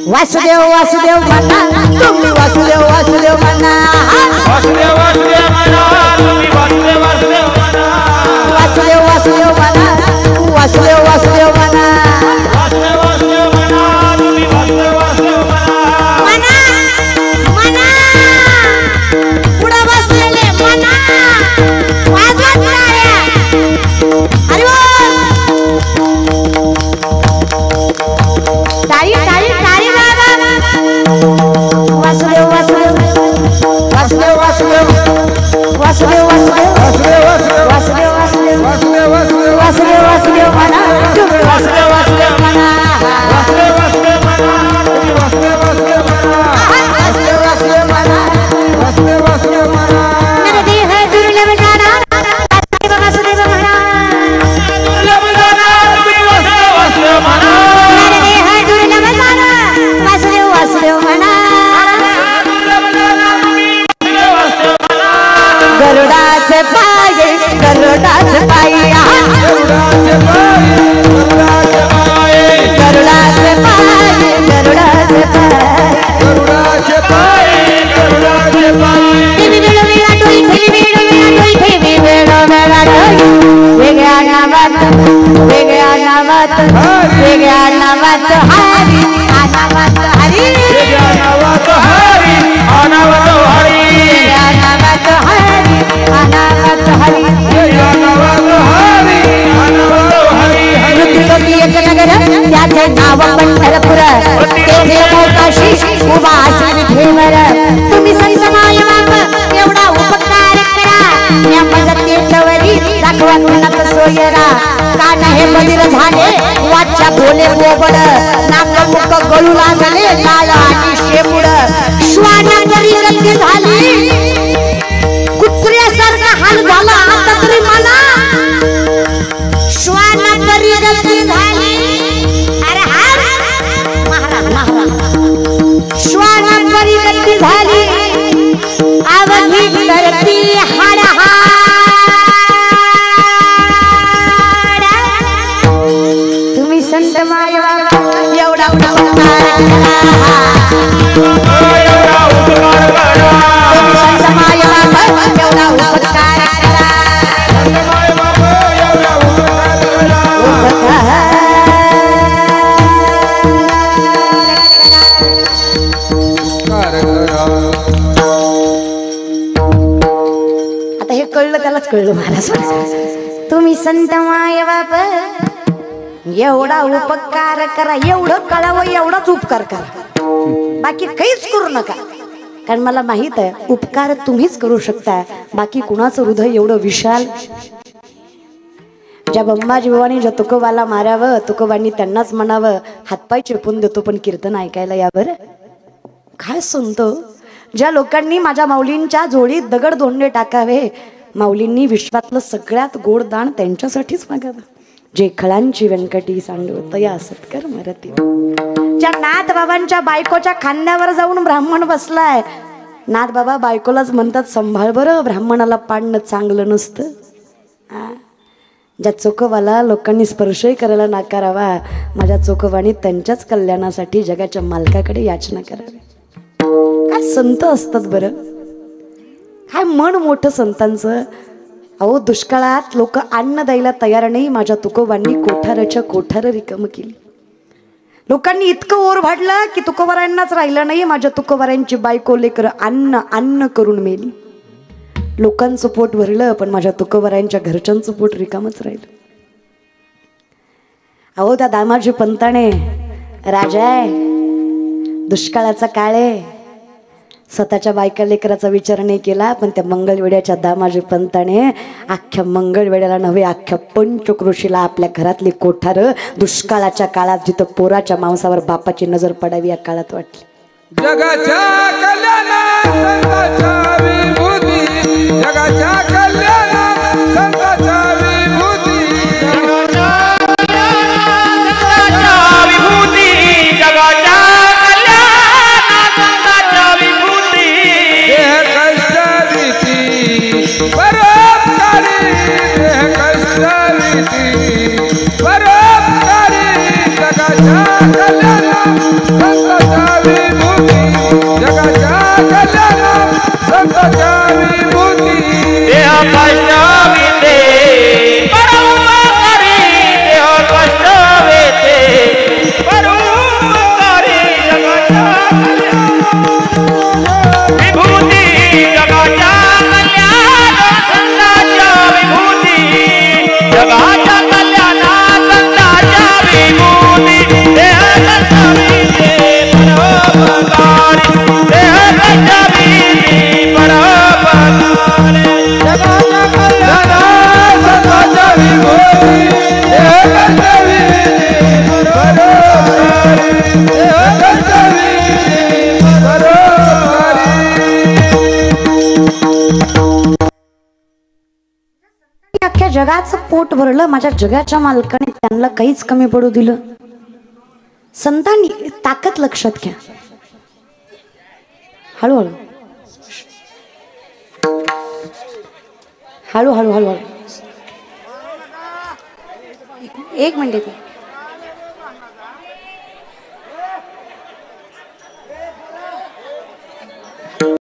वासुदेव वासुदेव म्हणा तुम्ही वासुदेव वासुदेव म्हणा वासुदेव वासुदेव म्हणा तुम्ही वासुदेव वासुदेव म्हणा वासुदेव वासुदेव म्हणा वासुदेव वासुदेव म्हणा वासुदेव वासुदेव म्हणा तुम्ही वासुदेव वासुदेव म्हणा म्हणा पुढे बसलेले म्हणा वाजवत टाळ्या अरे ताई ताई ताई वासुदेव वासुदेव वासुदेव वासुदेव वासुदेव वासुदेव वासुदेव वासुदेव वासुदेव वासुदेव वासुदेव म्हणा तुम्ही वासुदेव वासुदेव म्हणा वासुदेव वासुदेव म्हणा तुम्ही वासुदेव वासुदेव म्हणा वासुदेव वासुदेव म्हणा वासुदेव वासुदेव म्हणा मेरे देह दुर्लभ जाना वासुदेव वासुदेव म्हणा दुर्लभ जाना तुम्ही वासुदेव वासुदेव म्हणा मेरे देह दुर्लभ जाना वासुदेव वासुदेव म्हणा गरुडाचे पाय गरुडाचे पाय गरुडाचे पाय गरुडाचे पाय गरुडाचे पाय गरुडाचे पाय गरुडाचे पाय ठेवी वेळ वेळा डोई ठेवी वेळ वेळा डोई ठेवी वेळ वेळा डोई वेगळ्या नावात वेगळ्या नावात वेगळ्या नावात हरी अनावात हरी वेगळ्या नावात हरी अनावात हरी वेगळ्या नावात हरी अनावात हरी वेगळ्या नावात हरी अनावात हरी मृत्युलोकी एक नगर त्याचे नाव पंढरपूर तेथे मोकाशी उभा असेल विठेवर तुम्ही संतमाय बाप एवढा उपकार करा या मजतेवरी दाखवा कुणाच सोयरा कान हे बधीर झाले वाच्या बोले बोबड नाक मुख गळू लागले लाल आणि शेपूड श्वानांवरी गती झाली कुत्र्यासारखा हाल झाला आता जे कळलं त्यालाच कळलं महाराज. तुम्ही संत माय बाप एवढा उपकार करा, एवढं कळावं एवढाच उपकार करा, बाकी काहीच करू नका. कारण मला माहित आहे उपकार तुम्हीच करू शकता, बाकी कुणाचं हृदय एवढं विशाल. ज्या अंबाजी भवानी ज्या तुकोबाला मारावं, तुकोबांनी त्यांनाच म्हणावं हातपाय चिरपून देतो पण कीर्तन ऐकायला यावर. काय सुनतो ज्या लोकांनी माझ्या माऊलींच्या जोडीत दगड धोंडे टाकावे, माऊलींनी विश्वातलं सगळ्यात गोड दान त्यांच्यासाठीच मागावं. जे खळांची व्यंकटी सांडव तया सत्कर मरती. ज्या नाथ बाबांच्या बायकोच्या खांद्यावर जाऊन ब्राह्मण बसलाय, नाथ बाबा बायकोलाच म्हणतात सांभाळ बरं, ब्राह्मणाला पाडणं चांगलं नसतं. ज्या चोखोबाला लोकांनी स्पर्शही करायला नाकारावा, माझ्या चोखोबानी त्यांच्याच कल्याणासाठी जगाच्या मालकाकडे याचना करावी. काय संत असतात बरं, काय मन मोठं संतांचं. अहो दुष्काळात लोक अन्न द्यायला तयार नाही, माझ्या तुकोबांनी कोठाराच्या कोठार रिकाम केली. लोकांनी इतकं ओर भाडलं की तुकोबारांनाच राहिलं नाही, माझ्या तुकोबारांची बायको लेकर अन्न अन्न करून मेली. लोकांचं पोट भरलं पण माझ्या तुकोबारांच्या घरच्यांचं पोट रिकामच राहिलं. अहो त्या दामाजी पंताने राजा आहे, दुष्काळाचा काळ आहे, स्वतःच्या बायका लेकराचा विचार नाही केला, पण त्या मंगळवेड्याच्या दामाजी पंताने अख्ख्या मंगळवेड्याला नव्हे अख्ख्या पंचक्रोशीला आपल्या घरातली कोठार दुष्काळाच्या काळात जिथं पोराच्या मांसावर बापाची नजर पडावी या काळात वाटली. जगाच्या कल्याणात संतांच्या विभूती, जगाच्या कल्याणात संतांच्या विभूती, जगाच्या विभूती, जगाच्या कल्याणात संतांच्या विभूती. देह कष्टविती परोपकारी, देह कष्टविती परोपकारी, जगाच्या कल्याणात संतांच्या विभूती, जगाच्या कल्याणात संतांच्या विभूती. देह कष्टविते परोपकारी, देह कष्टविते परोपकारी, जगाच्या विभूती, जगाच्या कल्याणात संतांच्या विभूती, जगाच्या कल्याणात संतांच्या विभूती. देह कष्टविते परोपकारी, देह कष्टविते परोपकारी, जगाच्या कल्याणात संतांच्या विभूती, देह कष्टविते परोपकारी, देह कष्टविते परोपकारी. अख्ख्या जगाचं पोट भरलं, माझ्या जगाच्या मालकाने त्यांना काहीच कमी पडू दिलं. संतांनी ताकद लक्षात घ्या. हळूहळू हळूहळू हळूहळू एक मिनिट.